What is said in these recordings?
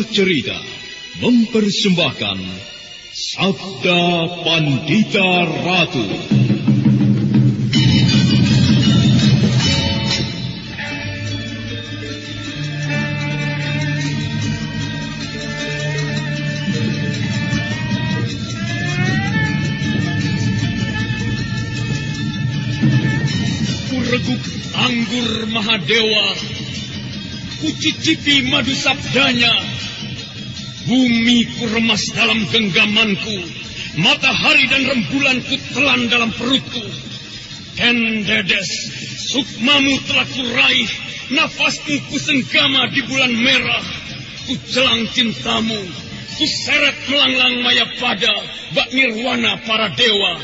Cerita mempersembahkan Sabda Pandita Ratu. Kureguk anggur Mahadewa, kucicipi madu sabdanya. Bumi ku remas dalam genggamanku, matahari dan rembulan ku telan dalam perutku. Ken Dedes, sukmamu telah kuraih, nafasmu ku senggama di bulan merah. Ku jelang cintamu, ku seret melanglang maya pada bak nirwana para dewa.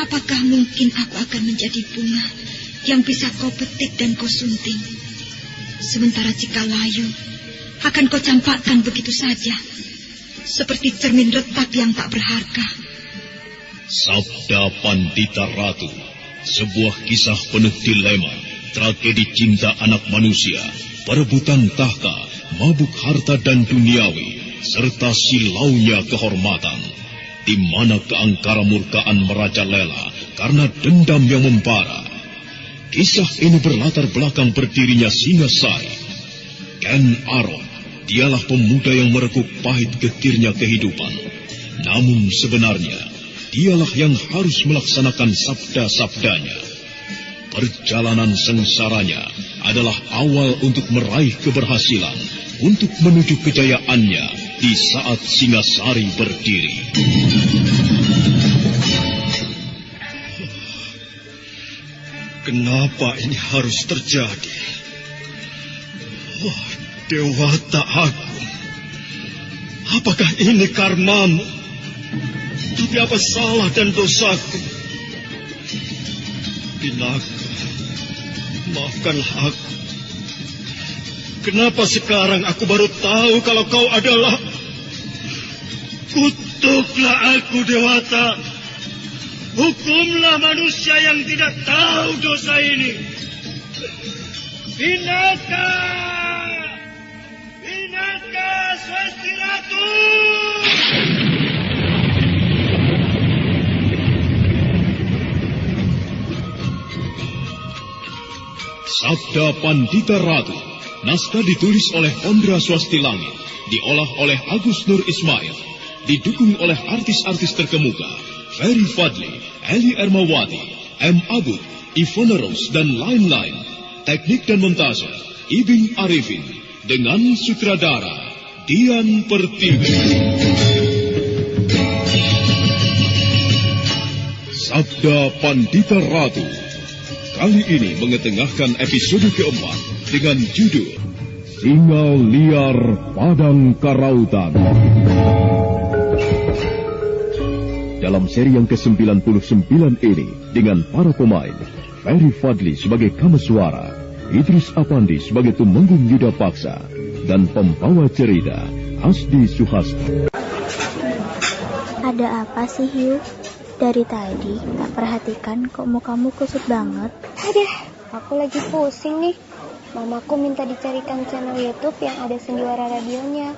Apakah mungkin aku akan menjadi bunga yang bisa kau petik dan kau sunting? Sementara jika layu, akan kau campakkan begitu saja, seperti cermin retak yang tak berharga. Sabda Pandita Ratu, sebuah kisah penuh dilema, tragedi cinta anak manusia, perebutan tahta, mabuk harta dan duniawi, serta silaunya kehormatan. Di mana keangkara murkaan merajalela karena dendam yang membara. Kisah ini berlatar belakang berdirinya Singasari. Ken Arok, dialah pemuda yang merekuk pahit getirnya kehidupan. Namun sebenarnya, dialah yang harus melaksanakan sabda-sabdanya. Perjalanan sengsaranya adalah awal untuk meraih keberhasilan, untuk menuju kejayaannya di saat Singasari berdiri. Kenapa ini harus terjadi? Oh, Dewata Agung, apakah ini karmamu? Tapi apa salah dan dosaku? Pinaka, maafkanlah aku. Kenapa sekarang aku baru tahu kalau kau adalah... Kutuklah aku, Dewata. Hukumlah manusia yang tidak tahu dosa ini. Pinaka! Pinaka, Swasti Ratu! Sabda Pandita Ratu, naskah ditulis oleh Ondra Swastilangit, diolah oleh Agus Nur Ismail, didukung oleh artis-artis terkemuka, Ferry Fadli, Eli Ermawati, M. Abud, Ivona Rose, dan lain-lain. Teknik dan montase, Ibing Arifin, dengan sutradara Dian Pertiwi. Sabda Pandita Ratu kali ini mengetengahkan episode keempat dengan judul Singa Liar Padang Karautan. Dalam seri yang ke-99 ini dengan para pemain Ferry Fadli sebagai Kameswara, Idris Apandi sebagai Tumenggung Yuda Paksa, dan pembawa cerita Hasdi Suhasti. Ada apa sih, Hiu? Dari tadi tak perhatikan kok mukamu kusut banget. Aduh, aku lagi pusing nih. Mamaku minta dicarikan channel YouTube yang ada sendiwara radionya.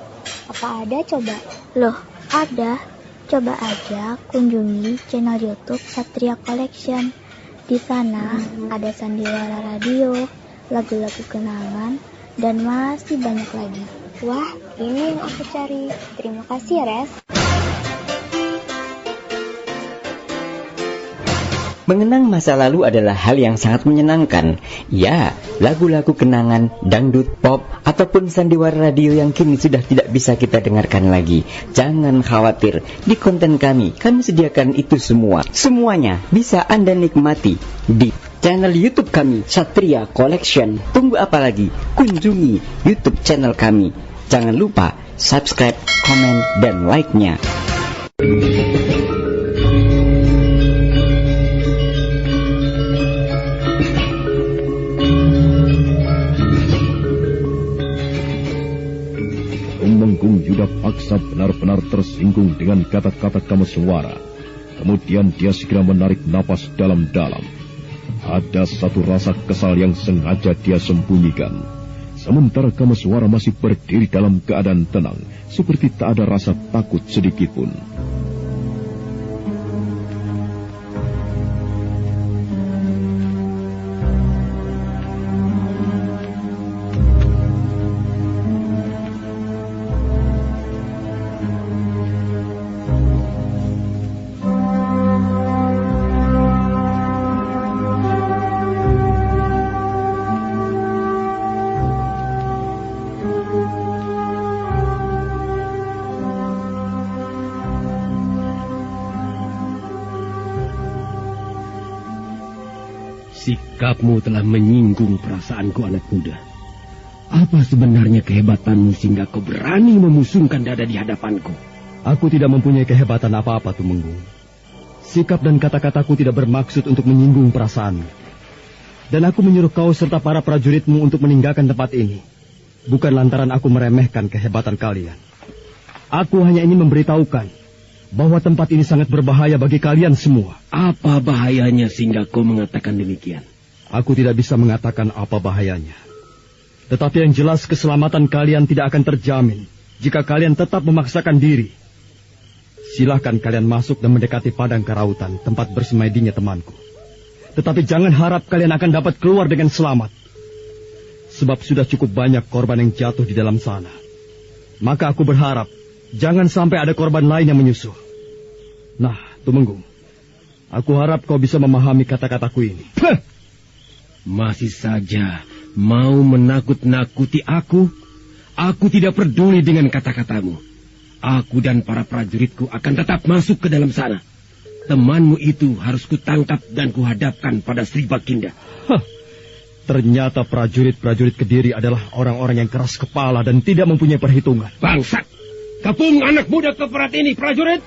Apa ada coba? Loh, ada. Coba aja kunjungi channel YouTube Satria Collection. Di sana ada sandiwara radio, lagu-lagu kenangan, dan masih banyak lagi. Wah, ini yang aku cari. Terima kasih ya, Res. Mengenang masa lalu adalah hal yang sangat menyenangkan. Ya, lagu-lagu kenangan, dangdut, pop, ataupun sandiwara radio yang kini sudah tidak bisa kita dengarkan lagi. Jangan khawatir, di konten kami sediakan itu semua. Semuanya bisa Anda nikmati di channel YouTube kami, Satria Collection. Tunggu apa lagi? Kunjungi YouTube channel kami. Jangan lupa subscribe, komen, dan like-nya. Tumenggung Yuda Paksa benar-benar tersinggung dengan kata-kata Kameswara. Kemudian dia segera menarik napas dalam-dalam. Ada satu rasa kesal yang sengaja dia sembunyikan. Sementara Kameswara masih berdiri dalam keadaan tenang, seperti tak ada rasa takut sedikitpun. Sikapmu telah menyinggung perasaanku, anak muda. Apa sebenarnya kehebatanmu sehingga kau berani memusungkan dada di hadapanku? Aku tidak mempunyai kehebatan apa-apa, Tumenggung. Sikap dan kata-kataku tidak bermaksud untuk menyinggung perasaanmu. Dan aku menyuruh kau serta para prajuritmu untuk meninggalkan tempat ini. Bukan lantaran aku meremehkan kehebatan kalian. Aku hanya ingin memberitahukan bahwa tempat ini sangat berbahaya bagi kalian semua. Apa bahayanya sehingga kau mengatakan demikian? Aku tidak bisa mengatakan apa bahayanya. Tetapi yang jelas keselamatan kalian tidak akan terjamin jika kalian tetap memaksakan diri. Silahkan kalian masuk dan mendekati padang karautan, tempat bersemaidinya temanku. Tetapi jangan harap kalian akan dapat keluar dengan selamat. Sebab sudah cukup banyak korban yang jatuh di dalam sana. Maka aku berharap jangan sampai ada korban lain yang menyusul. Nah, Tumenggung, aku harap kau bisa memahami kata-kataku ini. Masih saja mau menakut-nakuti aku? Aku tidak peduli dengan kata-katamu. Aku dan para prajuritku akan tetap masuk ke dalam sana. Temanmu itu harus kutangkap dan kuhadapkan pada Sri Baginda. Ternyata prajurit-prajurit Kediri adalah orang-orang yang keras kepala dan tidak mempunyai perhitungan. Bangsat! Kepung anak muda keperat ini, prajurit!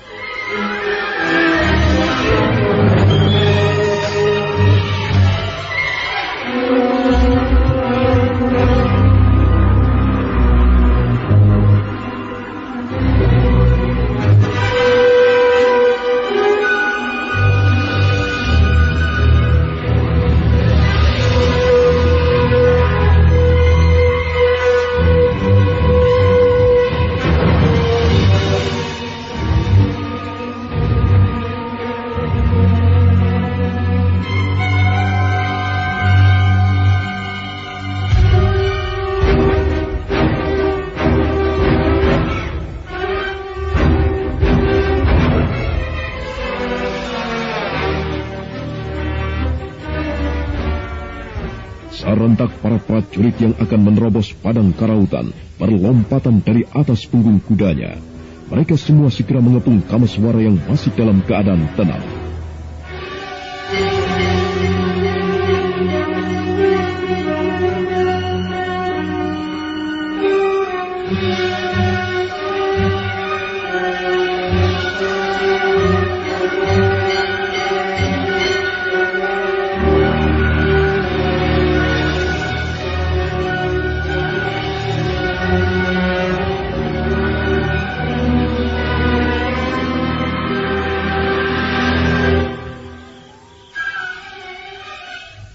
Serentak para prajurit yang akan menerobos padang karautan berlompatan dari atas punggung kudanya. Mereka semua segera mengepung Kameswara yang masih dalam keadaan tenang.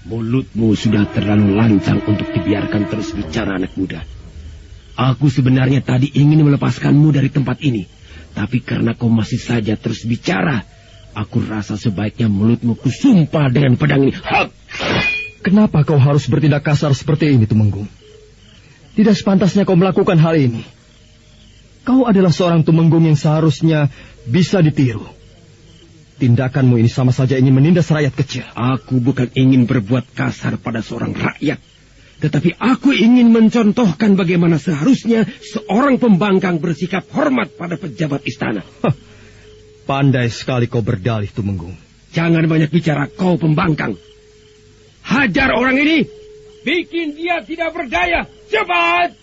Mulutmu sudah terlalu lancang untuk dibiarkan terus bicara, anak muda. Aku sebenarnya tadi ingin melepaskanmu dari tempat ini. Tapi karena kau masih saja terus bicara, aku rasa sebaiknya mulutmu kusumpah dengan pedang ini. Kenapa kau harus bertindak kasar seperti ini, Tumenggung? Tidak sepantasnya kau melakukan hal ini. Kau adalah seorang Tumenggung yang seharusnya bisa ditiru. Tindakanmu ini sama saja ingin menindas rakyat kecil. Aku bukan ingin berbuat kasar pada seorang rakyat. Tetapi aku ingin mencontohkan bagaimana seharusnya seorang pembangkang bersikap hormat pada pejabat istana. Pandai sekali kau berdalih, Tumenggung. Jangan banyak bicara, kau pembangkang. Hajar orang ini. Bikin dia tidak berdaya. Cepat!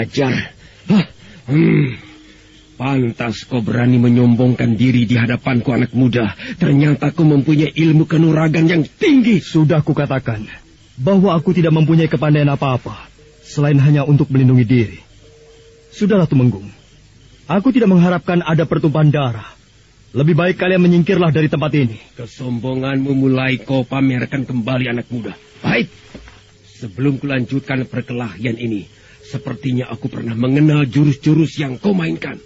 ajar. Pantas kau berani menyombongkan diri di hadapanku, anak muda. Ternyata kau mempunyai ilmu kanuragan yang tinggi. Sudah kukatakan bahwa aku tidak mempunyai kepandaian apa-apa selain hanya untuk melindungi diri. Sudahlah Tumenggung, aku tidak mengharapkan ada pertumpahan darah. Lebih baik kalian menyingkirlah dari tempat ini. Kesombonganmu mulai kau pamerkan kembali, anak muda. Baik, sebelum kulanjutkan perkelahian ini, sepertinya aku pernah mengenal jurus-jurus yang kau mainkan.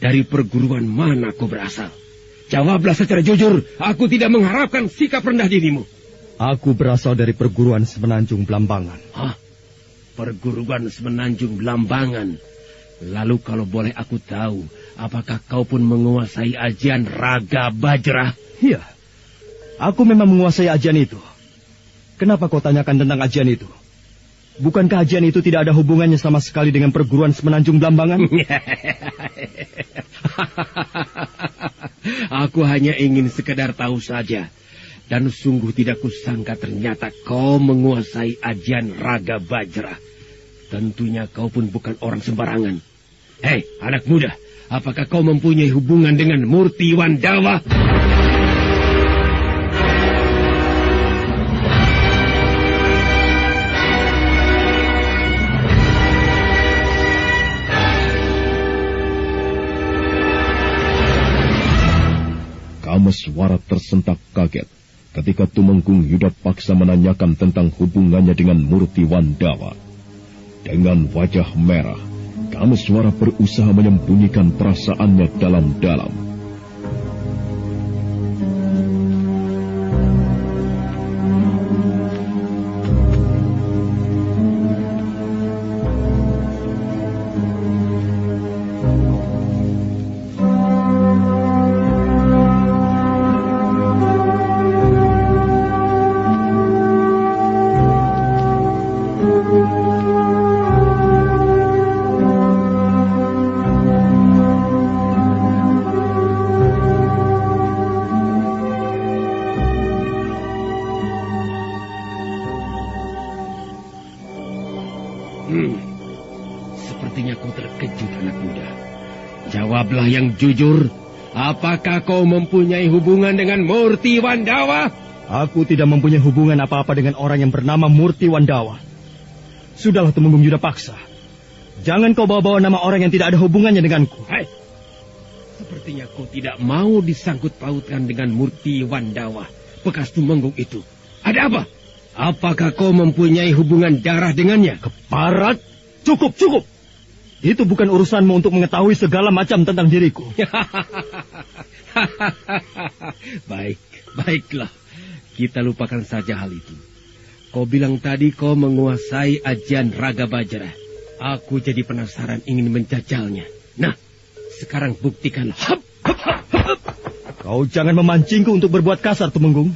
Dari perguruan mana kau berasal? Jawablah secara jujur, aku tidak mengharapkan sikap rendah dirimu. Aku berasal dari perguruan Semenanjung Blambangan. Hah? Perguruan Semenanjung Blambangan? Lalu kalau boleh aku tahu, apakah kau pun menguasai ajian Raga Bajra? Iya, aku memang menguasai ajian itu. Kenapa kau tanyakan tentang ajian itu? Bukankah ajian itu tidak ada hubungannya sama sekali dengan perguruan Semenanjung Blambangan? Aku hanya ingin sekedar tahu saja. Dan sungguh tidak kusangka ternyata kau menguasai ajian Raga Bajra. Tentunya kau pun bukan orang sembarangan. Hei, anak muda, apakah kau mempunyai hubungan dengan Murti Wandawa? Kameswara tersentak kaget ketika Tumenggung Yudapaksa menanyakan tentang hubungannya dengan Murti Wandawa. Dengan wajah merah, Kameswara berusaha menyembunyikan perasaannya dalam-dalam. Sepertinya kau terkejut, anak muda. Jawablah yang jujur. Apakah kau mempunyai hubungan dengan Murti Wandawa? Aku tidak mempunyai hubungan apa-apa dengan orang yang bernama Murti Wandawa. Sudahlah Tumenggung Yudapaksa. Jangan kau bawa-bawa nama orang yang tidak ada hubungannya denganku. Hai. Sepertinya kau tidak mau disangkut pautkan dengan Murti Wandawa, bekas Tumenggung itu. Ada apa? Apakah kau mempunyai hubungan darah dengannya? Keparat! Cukup! Itu bukan urusanmu untuk mengetahui segala macam tentang diriku. Baiklah. Kita lupakan saja hal itu. Kau bilang tadi kau menguasai ajian Raga Bajra. Aku jadi penasaran ingin menjajalnya. Nah, sekarang buktikan. Kau jangan memancingku untuk berbuat kasar, Tumenggung.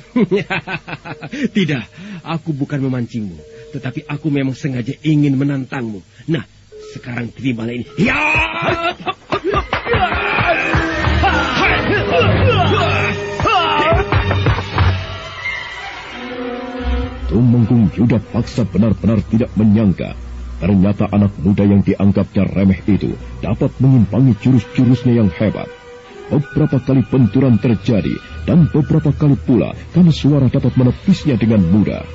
Tidak, aku bukan memancingmu. Tetapi aku memang sengaja ingin menantangmu. Nah, sekarang terimalah ini. Ya! Tumenggung Yudapaksa benar-benar tidak menyangka ternyata anak muda yang dianggapnya remeh itu dapat mengimbangi jurus-jurusnya yang hebat. Beberapa kali benturan terjadi dan beberapa kali pula Kameswara dapat menepisnya dengan mudah.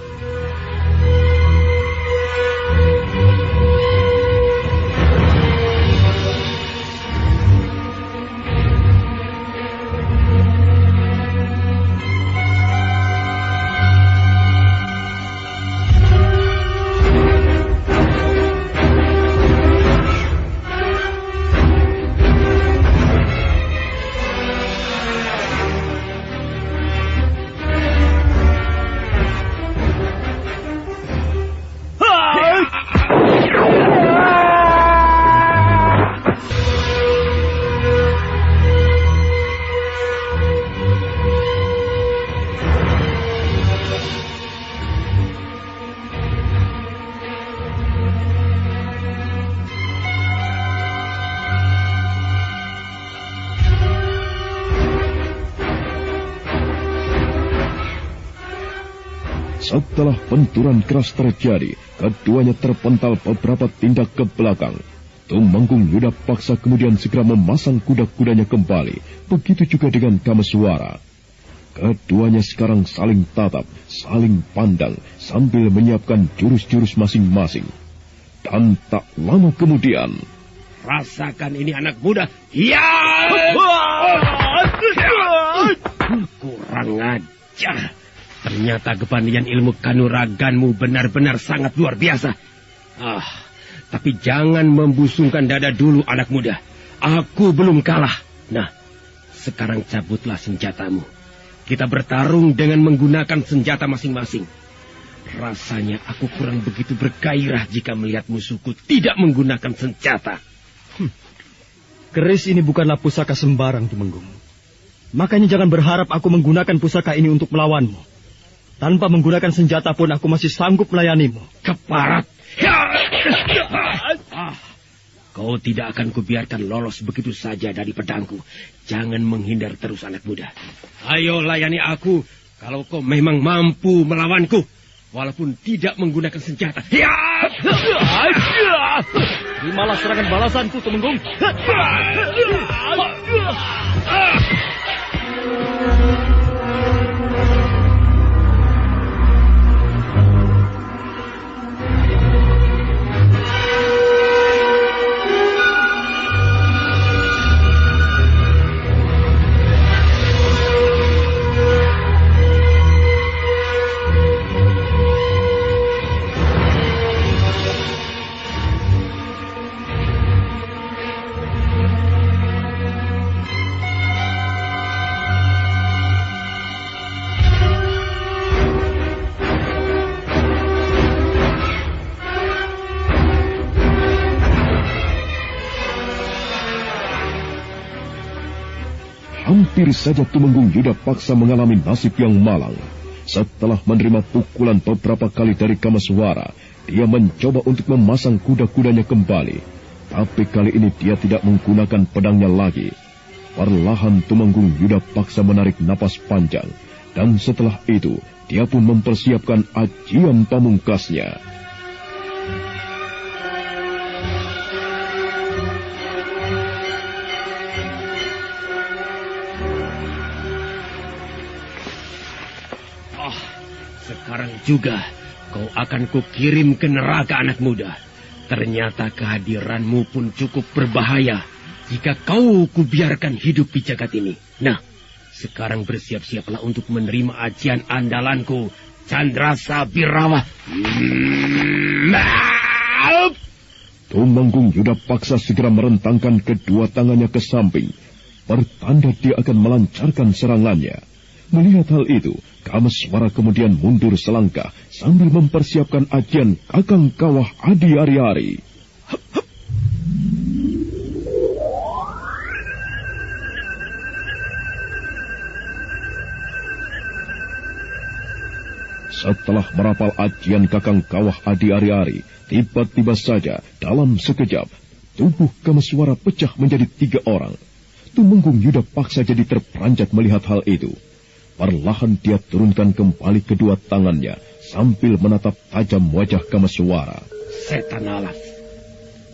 Setelah benturan keras terjadi, keduanya terpental beberapa tindak ke belakang. Tumenggung Yuda Paksa kemudian segera memasang kuda-kudanya kembali. Begitu juga dengan Kameswara. Keduanya sekarang saling tatap, saling pandang, sambil menyiapkan jurus-jurus masing-masing. Dan tak lama kemudian... Rasakan ini anak muda. Ya! Kurang ajar. Ternyata kepandaian ilmu kanuraganmu benar-benar sangat luar biasa. Tapi jangan membusungkan dada dulu, anak muda. Aku belum kalah. Nah, sekarang cabutlah senjatamu. Kita bertarung dengan menggunakan senjata masing-masing. Rasanya aku kurang begitu bergairah jika melihat musuhku tidak menggunakan senjata. Keris ini bukanlah pusaka sembarang, Tumenggung. Makanya jangan berharap aku menggunakan pusaka ini untuk melawanmu. Tanpa menggunakan senjata pun aku masih sanggup melayanimu. Keparat. Kau tidak akan kubiarkan lolos begitu saja dari pedangku. Jangan menghindar terus, anak muda. Ayo layani aku kalau kau memang mampu melawanku. Walaupun tidak menggunakan senjata. Terimalah serangan balasanku, Tumenggung. Hampir saja Tumenggung Yuda Paksa mengalami nasib yang malang. Setelah menerima pukulan beberapa kali dari Kameswara, dia mencoba untuk memasang kuda-kudanya kembali. Tapi kali ini dia tidak menggunakan pedangnya lagi. Perlahan Tumenggung Yuda Paksa menarik napas panjang. Dan setelah itu, dia pun mempersiapkan ajian pamungkasnya. Sekarang juga kau akan kukirim ke neraka, anak muda. Ternyata kehadiranmu pun cukup berbahaya jika kau kubiarkan hidup di jagat ini. Nah, sekarang bersiap-siaplah untuk menerima ajian andalanku, Candrasabirawa. Tumenggung Yuda Paksa segera merentangkan kedua tangannya ke samping, pertanda dia akan melancarkan serangannya. Melihat hal itu, Kameswara kemudian mundur selangkah sambil mempersiapkan ajian Kakang Kawah Adi Ari-Ari. Setelah merapal ajian Kakang Kawah Adi Ari-Ari, tiba-tiba saja dalam sekejap tubuh Kameswara pecah menjadi 3 orang. Tumenggung Yuda Paksa jadi terperanjat melihat hal itu. Perlahan dia turunkan kembali kedua tangannya sambil menatap tajam wajah Kameswara. Setan alas,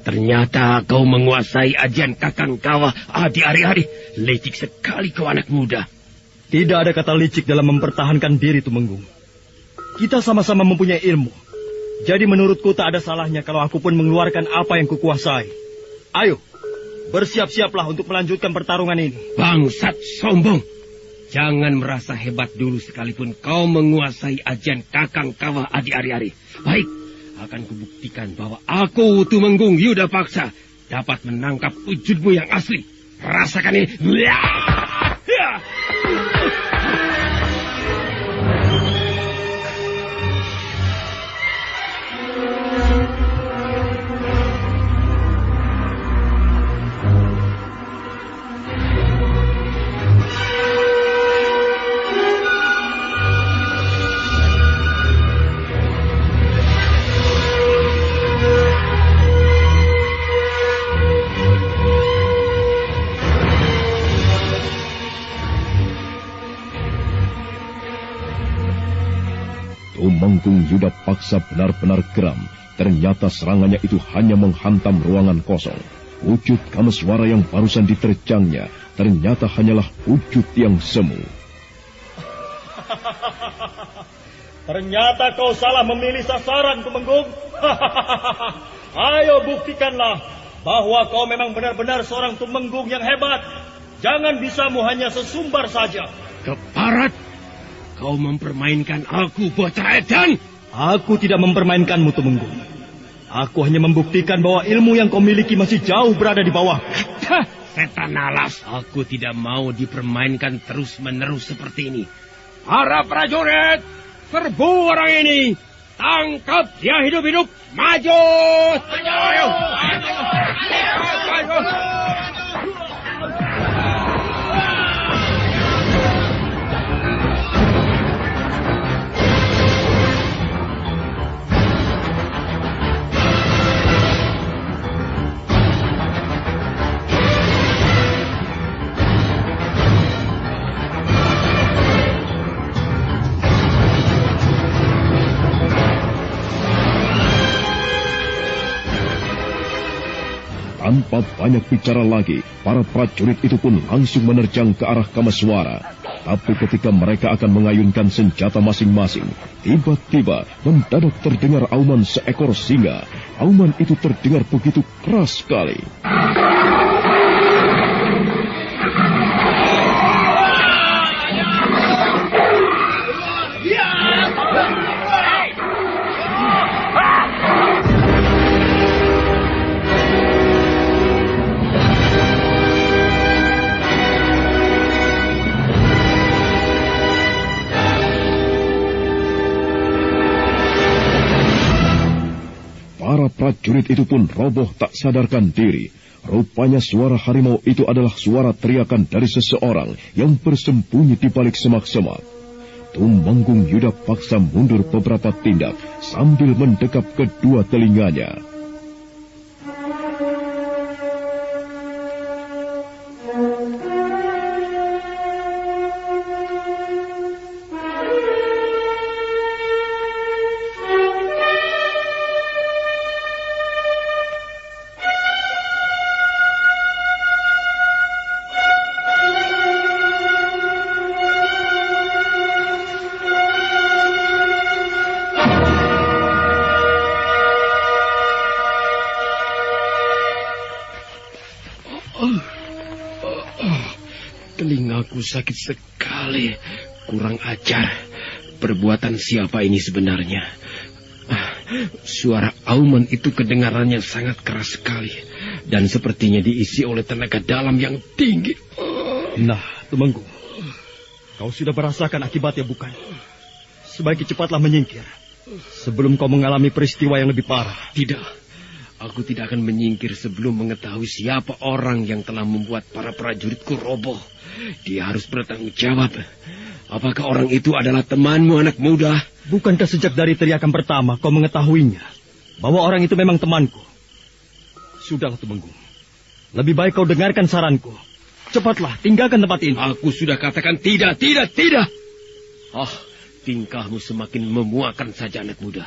ternyata kau menguasai ajian Kakang Kawah Adi Ari-Ari. Licik sekali kau, anak muda. Tidak ada kata licik dalam mempertahankan diri, Tumenggung. Kita sama-sama mempunyai ilmu. Jadi menurutku tak ada salahnya kalau aku pun mengeluarkan apa yang kukuasai. Ayo, bersiap-siaplah untuk melanjutkan pertarungan ini. Bangsat sombong. Jangan merasa hebat dulu sekalipun kau menguasai ajian Kakang Kawah Adi Ari-Ari. Baik, akan kubuktikan bahwa aku Tumenggung Yuda Paksa dapat menangkap wujudmu yang asli. Rasakan ini. Tumenggung Yudapaksa benar-benar geram. Ternyata serangannya itu hanya menghantam ruangan kosong. Wujud Kameswara yang barusan diterjangnya ternyata hanyalah wujud yang semu. Ternyata kau salah memilih sasaran, Tumenggung. Ayo buktikanlah bahwa kau memang benar-benar seorang Tumenggung yang hebat. Jangan bisamu hanya sesumbar saja. Keparat, kau mempermainkan aku, bocah edan. Aku tidak mempermainkanmu, Tumenggung. Aku hanya membuktikan bahwa ilmu yang kau miliki masih jauh berada di bawah. Setan alas, aku tidak mau dipermainkan terus-menerus seperti ini. Para prajurit, serbu orang ini. Tangkap dia hidup-hidup. Maju! Maju! Maju! Tanpa banyak bicara lagi, para prajurit itu pun langsung menerjang ke arah Kameswara. Tapi ketika mereka akan mengayunkan senjata masing-masing, tiba-tiba mendadak terdengar auman seekor singa. Auman itu terdengar begitu keras sekali. Para prajurit itu pun roboh tak sadarkan diri. Rupanya suara harimau itu adalah suara teriakan dari seseorang yang bersembunyi di balik semak-semak. Tumenggung Yudapaksa mundur beberapa tindak sambil mendekap kedua telinganya. Telingaku sakit sekali. Kurang ajar. Perbuatan siapa ini sebenarnya? Suara auman itu kedengarannya sangat keras sekali. Dan sepertinya diisi oleh tenaga dalam yang tinggi. Nah, Tumenggung, kau sudah merasakan akibatnya bukan? Sebaiknya cepatlah menyingkir sebelum kau mengalami peristiwa yang lebih parah. Tidak. Aku tidak akan menyingkir sebelum mengetahui siapa orang yang telah membuat para prajuritku roboh. Dia harus bertanggung jawab. Apakah orang itu adalah temanmu, anak muda? Bukankah sejak dari teriakan pertama kau mengetahuinya bahwa orang itu memang temanku? Sudahlah, Tumenggung. Lebih baik kau dengarkan saranku. Cepatlah, tinggalkan tempat ini. Aku sudah katakan tidak. Tingkahmu semakin memuakan saja, anak muda.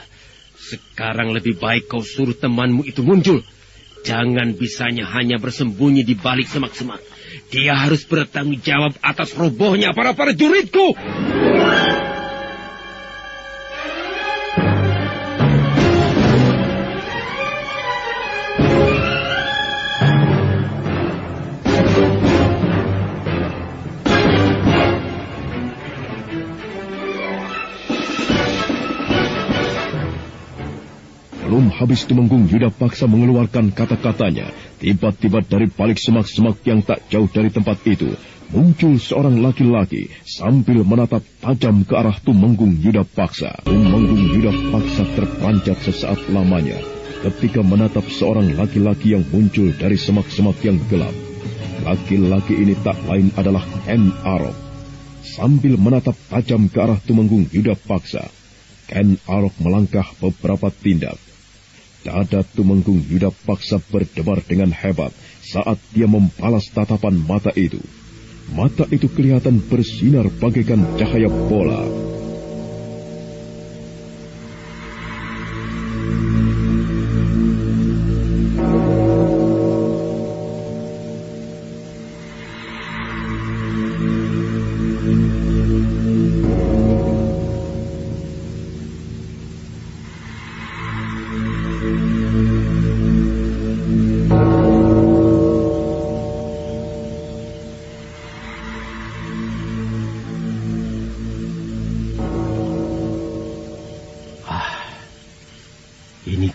Sekarang lebih baik kau suruh temanmu itu muncul. Jangan bisanya hanya bersembunyi di balik semak-semak. Dia harus bertanggung jawab atas robohnya para prajuritku. Belum habis Tumenggung Yudapaksa mengeluarkan kata-katanya, tiba-tiba dari balik semak-semak yang tak jauh dari tempat itu, muncul seorang laki-laki sambil menatap tajam ke arah Tumenggung Yudapaksa. Tumenggung Yudapaksa terpanjat sesaat lamanya ketika menatap seorang laki-laki yang muncul dari semak-semak yang gelap. Laki-laki ini tak lain adalah Ken Arok. Sambil menatap tajam ke arah Tumenggung Yudapaksa, Ken Arok melangkah beberapa tindak. Dada Tumenggung Yudapaksa berdebar dengan hebat saat dia membalas tatapan mata itu. Mata itu kelihatan bersinar bagaikan cahaya bola.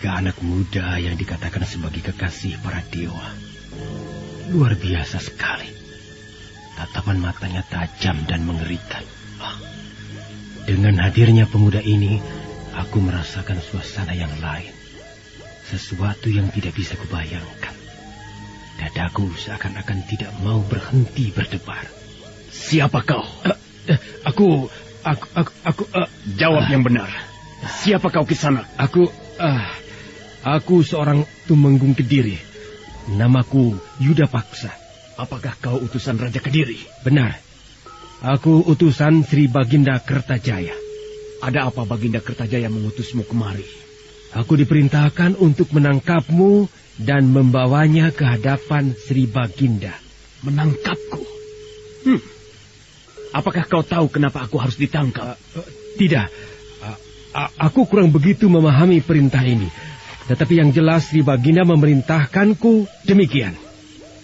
Apakah anak muda yang dikatakan sebagai kekasih para dewa? Luar biasa sekali. Tatapan matanya tajam dan mengerikan. Dengan hadirnya pemuda ini, aku merasakan suasana yang lain. Sesuatu yang tidak bisa kubayangkan. Dadaku seakan-akan tidak mau berhenti berdebar. Siapa kau? Aku jawab yang benar. Siapa kau Kisana? Aku seorang tumenggung Kediri. Namaku Yuda Paksa. Apakah kau utusan Raja Kediri? Benar. Aku utusan Sri Baginda Kertajaya. Ada apa Baginda Kertajaya mengutusmu kemari? Aku diperintahkan untuk menangkapmu dan membawanya ke hadapan Sri Baginda. Menangkapku? Apakah kau tahu kenapa aku harus ditangkap? Tidak. Aku kurang begitu memahami perintah ini. Tetapi yang jelas Sri Baginda memerintahkanku demikian.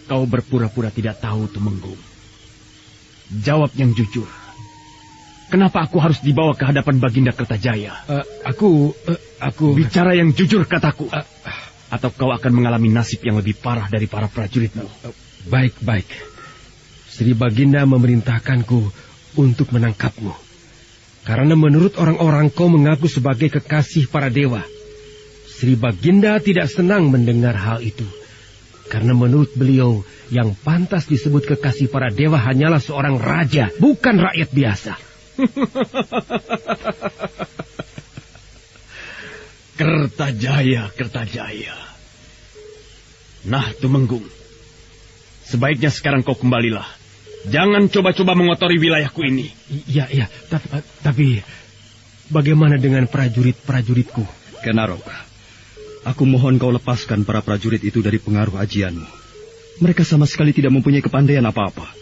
Kau berpura-pura tidak tahu, Tumenggung. Jawab yang jujur. Kenapa aku harus dibawa ke hadapan Baginda Kertajaya? Aku... Bicara yang jujur kataku. Atau kau akan mengalami nasib yang lebih parah dari para prajuritmu. Baik. Sri Baginda memerintahkanku untuk menangkapmu. Karena menurut orang-orang kau mengaku sebagai kekasih para dewa. Sri Baginda tidak senang mendengar hal itu. Karena menurut beliau, yang pantas disebut kekasih para dewa hanyalah seorang raja, bukan rakyat biasa. Kertajaya. Nah, Tumenggung. Sebaiknya sekarang kau kembalilah. Jangan coba-coba mengotori wilayahku ini. Iya. Tapi bagaimana dengan prajurit-prajuritku? Ken Arok, aku mohon kau lepaskan para prajurit itu dari pengaruh ajianmu. Mereka sama sekali tidak mempunyai kepandaian apa-apa.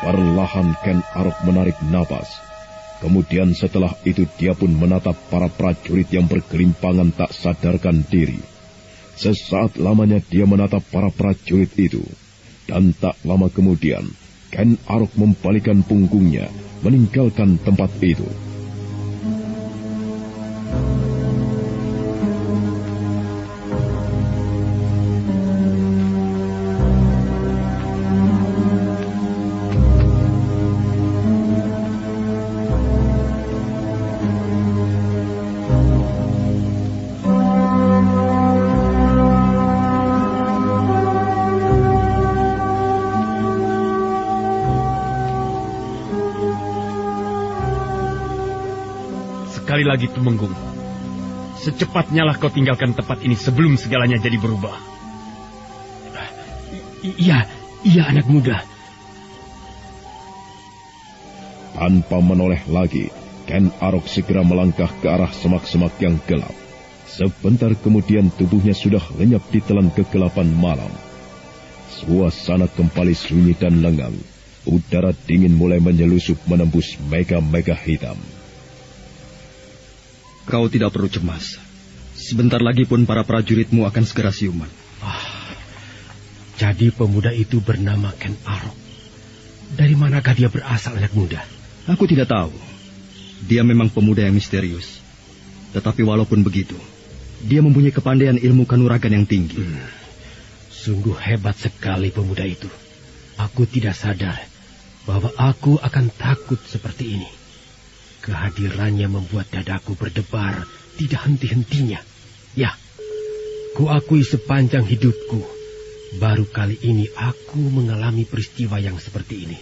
Perlahan Ken Arok menarik napas. Kemudian setelah itu dia pun menatap para prajurit yang bergelimpangan tak sadarkan diri. Sesaat lamanya dia menatap para prajurit itu. Dan tak lama kemudian, Ken Arok membalikkan punggungnya, meninggalkan tempat itu. Sekali lagi Tumenggung, secepatnyalah kau tinggalkan tempat ini sebelum segalanya jadi berubah. Iya anak muda. Tanpa menoleh lagi, Ken Arok segera melangkah ke arah semak-semak yang gelap. Sebentar kemudian tubuhnya sudah lenyap di telan kegelapan malam. Suasana kembali sunyi dan lengang. Udara dingin mulai menyelusup menembus mega-mega hitam. Kau tidak perlu cemas. Sebentar lagi pun para prajuritmu akan segera siuman. Jadi pemuda itu bernama Ken Arok. Dari manakah dia berasal, anak muda? Aku tidak tahu. Dia memang pemuda yang misterius. Tetapi walaupun begitu, dia mempunyai kepandaian ilmu kanuragan yang tinggi. Sungguh hebat sekali pemuda itu. Aku tidak sadar bahwa aku akan takut seperti ini. Kehadirannya membuat dadaku berdebar tidak henti-hentinya. Ya, Kuakui sepanjang hidupku, baru kali ini aku mengalami peristiwa yang seperti ini.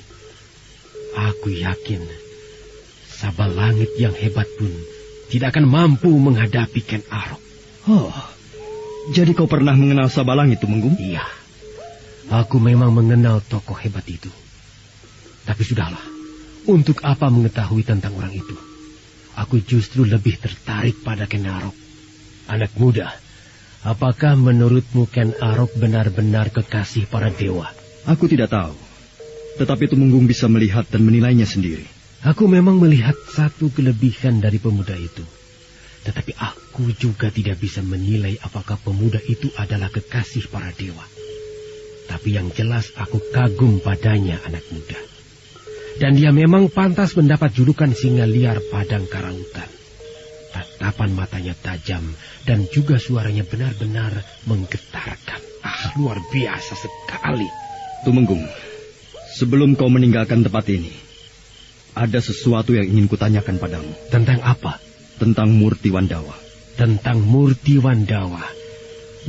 Aku yakin, Sabalangit yang hebat pun tidak akan mampu menghadapi Ken Arok. Oh, jadi kau pernah mengenal Sabalangit, Tumenggung? Iya, aku memang mengenal tokoh hebat itu. Tapi sudahlah, untuk apa mengetahui tentang orang itu? Aku justru lebih tertarik pada Ken Arok. Anak muda, apakah menurutmu Ken Arok benar-benar kekasih para dewa? Aku tidak tahu. Tetapi Tumenggung bisa melihat dan menilainya sendiri. Aku memang melihat satu kelebihan dari pemuda itu. Tetapi aku juga tidak bisa menilai apakah pemuda itu adalah kekasih para dewa. Tapi yang jelas aku kagum padanya, anak muda. Dan dia memang pantas mendapat julukan singa liar padang karautan. Tatapan matanya tajam dan juga suaranya benar-benar menggetarkan. Luar biasa sekali. Tumenggung, sebelum kau meninggalkan tempat ini, ada sesuatu yang ingin kutanyakan padamu. Tentang apa? Tentang Murti Wandawa. Tentang Murti Wandawa.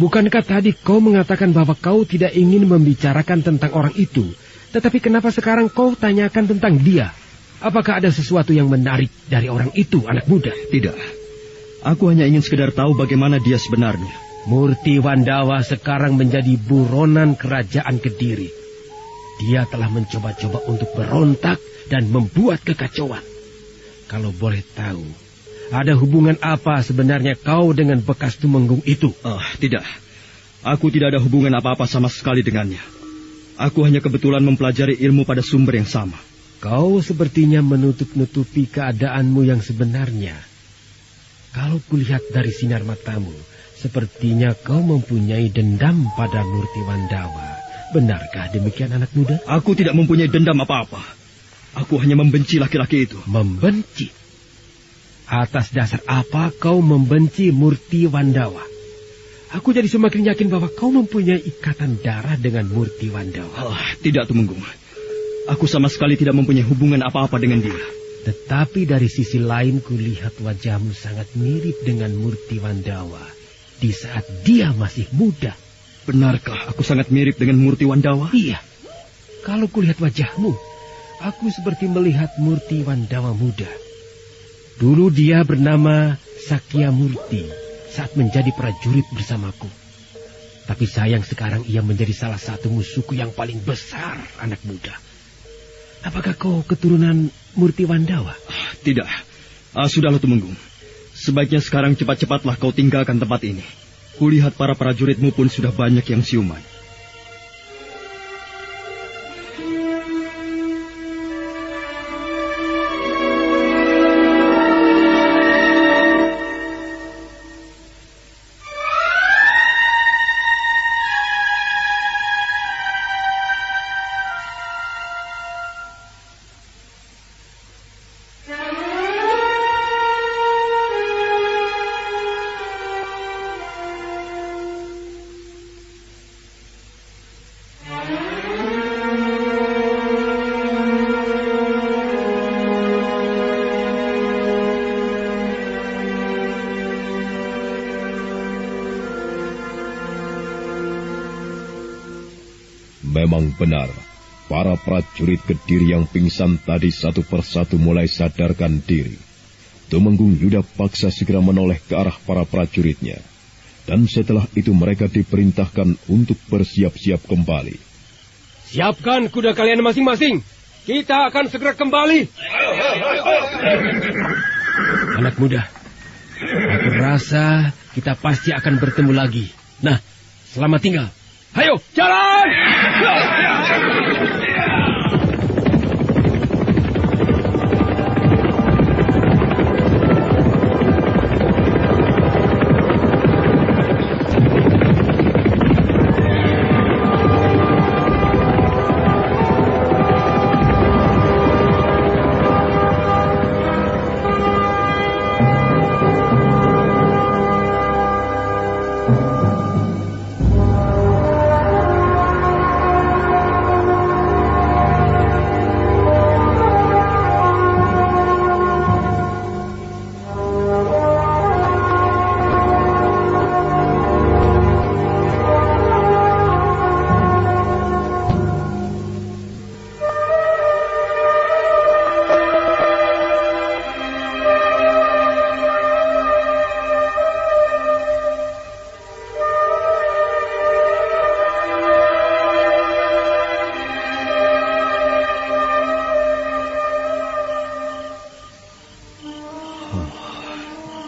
Bukankah tadi kau mengatakan bahwa kau tidak ingin membicarakan tentang orang itu? Tetapi kenapa sekarang kau tanyakan tentang dia? Apakah ada sesuatu yang menarik dari orang itu, anak muda? Tidak. Aku hanya ingin sekedar tahu bagaimana dia sebenarnya. Murti Wandawa sekarang menjadi buronan kerajaan Kediri. Dia telah mencoba-coba untuk berontak dan membuat kekacauan. Kalau boleh tahu, ada hubungan apa sebenarnya kau dengan bekas Tumenggung itu? Tidak. Aku tidak ada hubungan apa-apa sama sekali dengannya. Aku hanya kebetulan mempelajari ilmu pada sumber yang sama. Kau sepertinya menutup-nutupi keadaanmu yang sebenarnya. Kalau kulihat dari sinar matamu, sepertinya kau mempunyai dendam pada Murti Wandawa. Benarkah demikian, anak muda? Aku tidak mempunyai dendam apa-apa. Aku hanya membenci laki-laki itu. Membenci? Atas dasar apa kau membenci Murti Wandawa? Aku jadi semakin yakin bahwa kau mempunyai ikatan darah dengan Murti Wandawa. Tidak, Tumenggung. Aku sama sekali tidak mempunyai hubungan apa-apa dengan dia. Tetapi dari sisi lain kulihat wajahmu sangat mirip dengan Murti Wandawa di saat dia masih muda. Benarkah aku sangat mirip dengan Murti Wandawa? Iya. Kalau kulihat wajahmu, aku seperti melihat Murti Wandawa muda. Dulu dia bernama Sakya Murti saat menjadi prajurit bersamaku. Tapi sayang sekarang ia menjadi salah satu musuhku yang paling besar, anak muda. Apakah kau keturunan Murti Wandawa? Tidak. Sudahlah, Tumenggung. Sebaiknya sekarang cepat-cepatlah kau tinggalkan tempat ini. Kulihat para prajuritmu pun sudah banyak yang siuman. Memang benar, para prajurit Kediri yang pingsan tadi satu persatu mulai sadarkan diri. Tumenggung Yuda paksa segera menoleh ke arah para prajuritnya. Dan setelah itu mereka diperintahkan untuk bersiap-siap kembali. Siapkan kuda kalian masing-masing. Kita akan segera kembali. Anak muda, aku rasa kita pasti akan bertemu lagi. Nah, selamat tinggal. Ayo, jalan!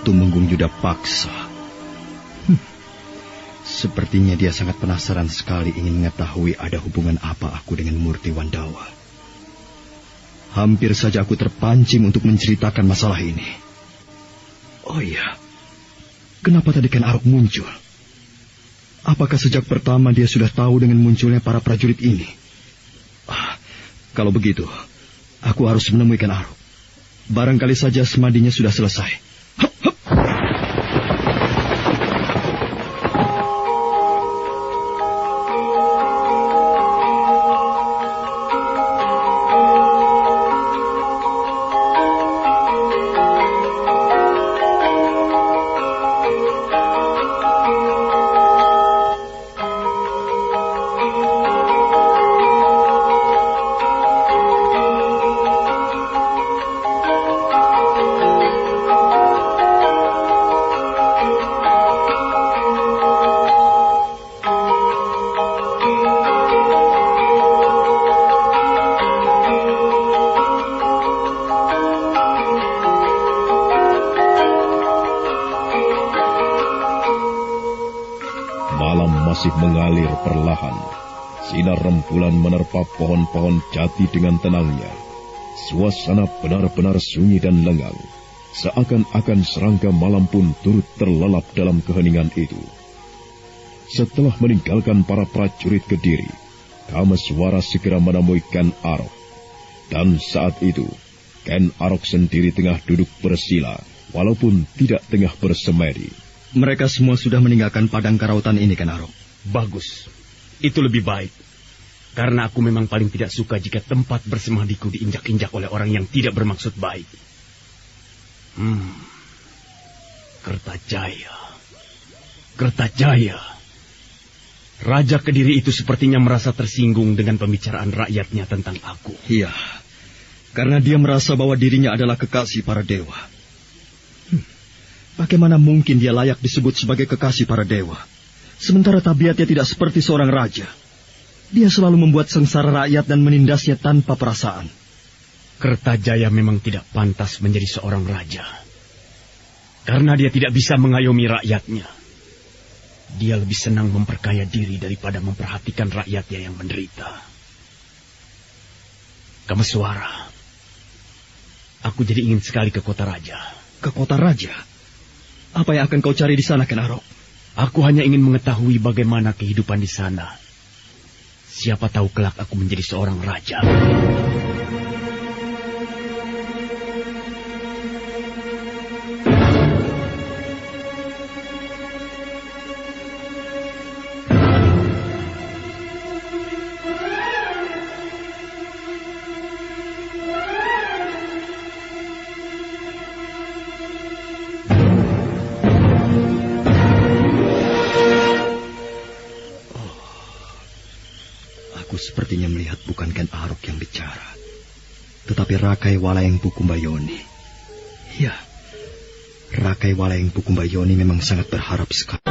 Tumenggung Yuda Paksa. Sepertinya dia sangat penasaran sekali ingin mengetahui ada hubungan apa aku dengan Murti Wandawa. Hampir saja aku terpancing untuk menceritakan masalah ini. Oh iya, kenapa tadi Ken Arok muncul? Apakah sejak pertama dia sudah tahu dengan munculnya para prajurit ini? Kalau begitu, aku harus menemui Ken Arok. Barangkali saja semadinya sudah selesai. Hup, hup. Masih mengalir perlahan. Sinar rembulan menerpa pohon-pohon jati dengan tenangnya. Suasana benar-benar sunyi dan lengang. Seakan-akan serangga malam pun turut terlelap dalam keheningan itu. Setelah meninggalkan para prajurit Kediri, Kameswara segera menemui Ken Arok. Dan saat itu, Ken Arok sendiri tengah duduk bersila, walaupun tidak tengah bersemedi. Mereka semua sudah meninggalkan padang karautan ini, Ken Arok. Bagus. Itu lebih baik. Karena aku memang paling tidak suka jika tempat bersemadiku diinjak-injak oleh orang yang tidak bermaksud baik. Kertajaya. Kertajaya. Raja Kediri itu sepertinya merasa tersinggung dengan pembicaraan rakyatnya tentang aku. Iya. Karena dia merasa bahwa dirinya adalah kekasih para dewa. Bagaimana mungkin dia layak disebut sebagai kekasih para dewa? Sementara tabiatnya tidak seperti seorang raja. Dia selalu membuat sengsara rakyat dan menindasnya tanpa perasaan. Kertajaya memang tidak pantas menjadi seorang raja. Karena dia tidak bisa mengayomi rakyatnya. Dia lebih senang memperkaya diri daripada memperhatikan rakyatnya yang menderita. Kameswara, aku jadi ingin sekali ke kota raja. Ke kota raja? Apa yang akan kau cari di sana, Ken Arok? Aku hanya ingin mengetahui bagaimana kehidupan di sana. Siapa tahu kelak aku menjadi seorang raja. Sepertinya melihat bukan Ken Arok yang bicara, tetapi Rakai Walayang Pukumbayoni. Ya, Rakai Walayang Pukumbayoni memang sangat berharap sekali.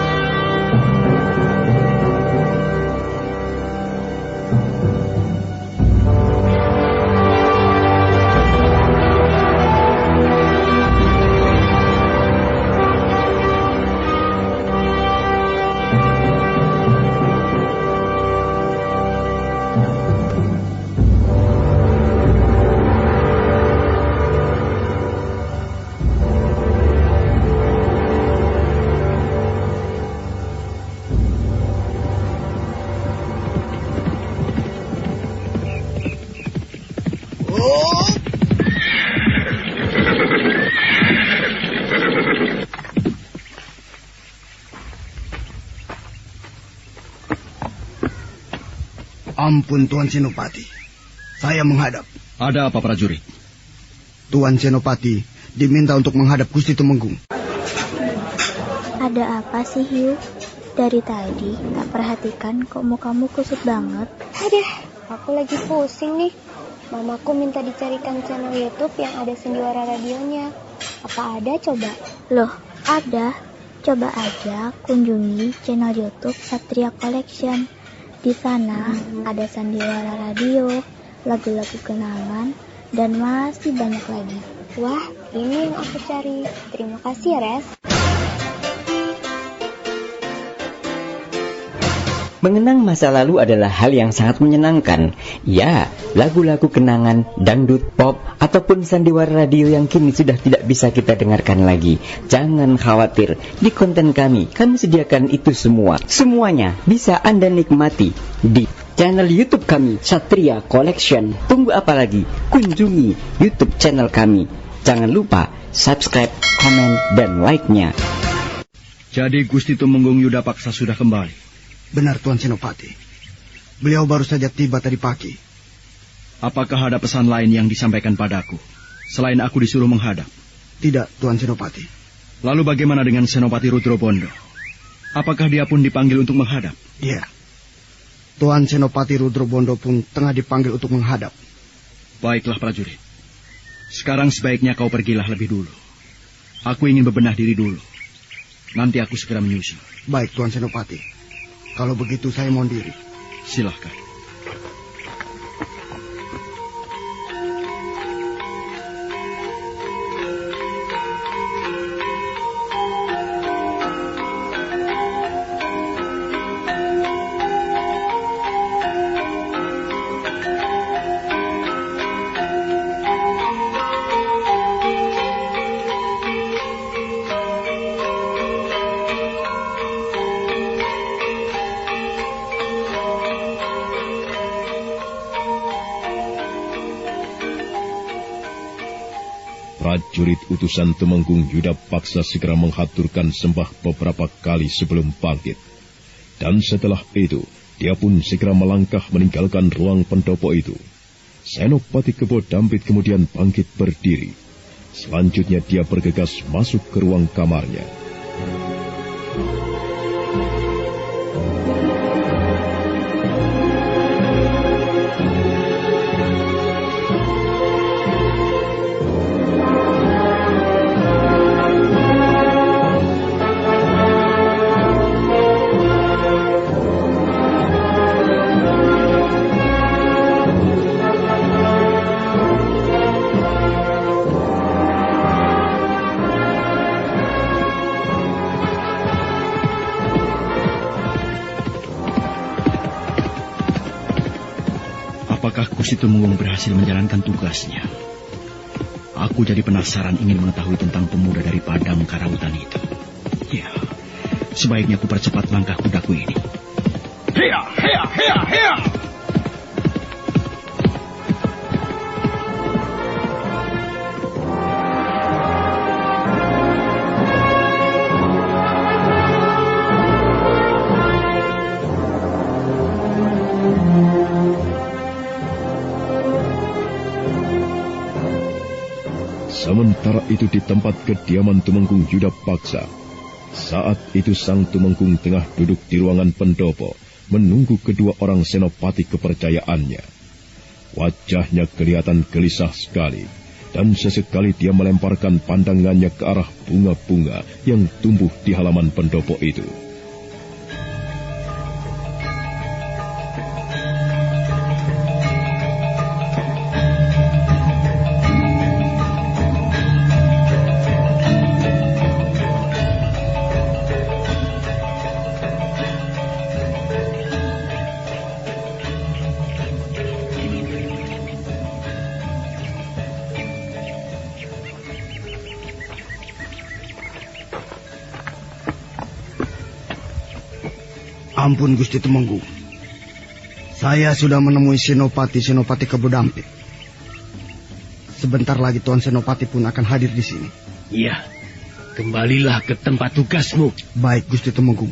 Ampun, Tuan Senopati. Saya menghadap. Ada apa, prajurit? Tuan Senopati diminta untuk menghadap Gusti Tumenggung. Ada apa sih, Hiu? Dari tadi tak perhatikan kok mukamu kusut banget. Aduh, aku lagi pusing nih. Mamaku minta dicarikan channel YouTube yang ada sendiwara radionya. Apa ada coba? Loh, ada. Coba aja kunjungi channel YouTube Satria Collection. Di sana ada sandiwara radio, lagu-lagu kenangan, dan masih banyak lagi. Wah, Ini yang aku cari. Terima kasih ya, Res. Mengenang masa lalu adalah hal yang sangat menyenangkan. Ya, lagu-lagu kenangan, dangdut, pop, ataupun sandiwara radio yang kini sudah tidak bisa kita dengarkan lagi. Jangan khawatir, di konten kami sediakan itu semua. Semuanya bisa Anda nikmati di channel YouTube kami, Satria Collection. Tunggu apa lagi? Kunjungi YouTube channel kami. Jangan lupa subscribe, komen, dan like-nya. Jadi Gusti Tumenggung Yuda Paksa sudah kembali? Benar, Tuan Senopati. Beliau baru saja tiba tadi pagi. Apakah ada pesan lain yang disampaikan padaku, selain aku disuruh menghadap? Tidak, Tuan Senopati. Lalu bagaimana dengan Senopati Rudrobondo? Apakah dia pun dipanggil untuk menghadap? Iya. Tuan Senopati Rudrobondo pun tengah dipanggil untuk menghadap. Baiklah prajurit. Sekarang sebaiknya kau pergilah lebih dulu. Aku ingin bebenah diri dulu. Nanti aku segera menyusul. Baik, Tuan Senopati. Kalau begitu saya mohon diri. Silahkan. Prajurit utusan Tumenggung Yuda Paksa segera menghaturkan sembah beberapa kali sebelum bangkit. Dan setelah itu, dia pun segera melangkah meninggalkan ruang pendopo itu. Senopati Kebo Dampit kemudian bangkit berdiri. Selanjutnya dia bergegas masuk ke ruang kamarnya. Gusti Tumenggung berhasil menjalankan tugasnya. Aku jadi penasaran ingin mengetahui tentang pemuda dari Padang Karahutan itu. Ya, sebaiknya aku percepat langkah kudaku ini. Hea, hea, hea, hea! Sementara itu di tempat kediaman Tumenggung Yuda Paksa, saat itu sang Tumenggung tengah duduk di ruangan pendopo, menunggu kedua orang senopati kepercayaannya. Wajahnya kelihatan gelisah sekali, dan sesekali dia melemparkan pandangannya ke arah bunga-bunga yang tumbuh di halaman pendopo itu. Ampun Gusti Tumenggung. Saya sudah menemui Senopati Kebo Dampit. Sebentar lagi Tuan Senopati pun akan hadir di sini. Iya, kembalilah ke tempat tugasmu. Baik Gusti Tumenggung.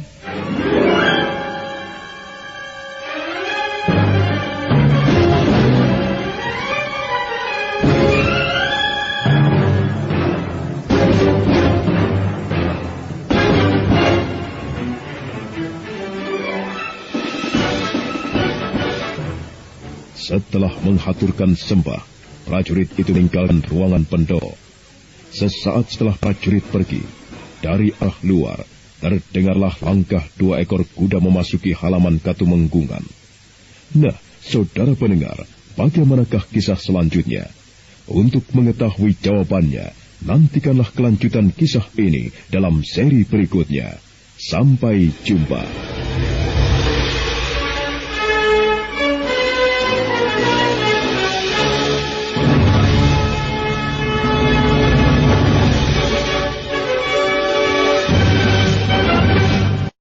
Setelah menghaturkan sembah, prajurit itu meninggalkan ruangan pendopo. Sesaat setelah prajurit pergi, dari arah luar, terdengarlah langkah 2 ekor kuda memasuki halaman Katumenggungan. Nah, saudara pendengar, bagaimanakah kisah selanjutnya? Untuk mengetahui jawabannya, Nantikanlah kelanjutan kisah ini dalam seri berikutnya. Sampai jumpa.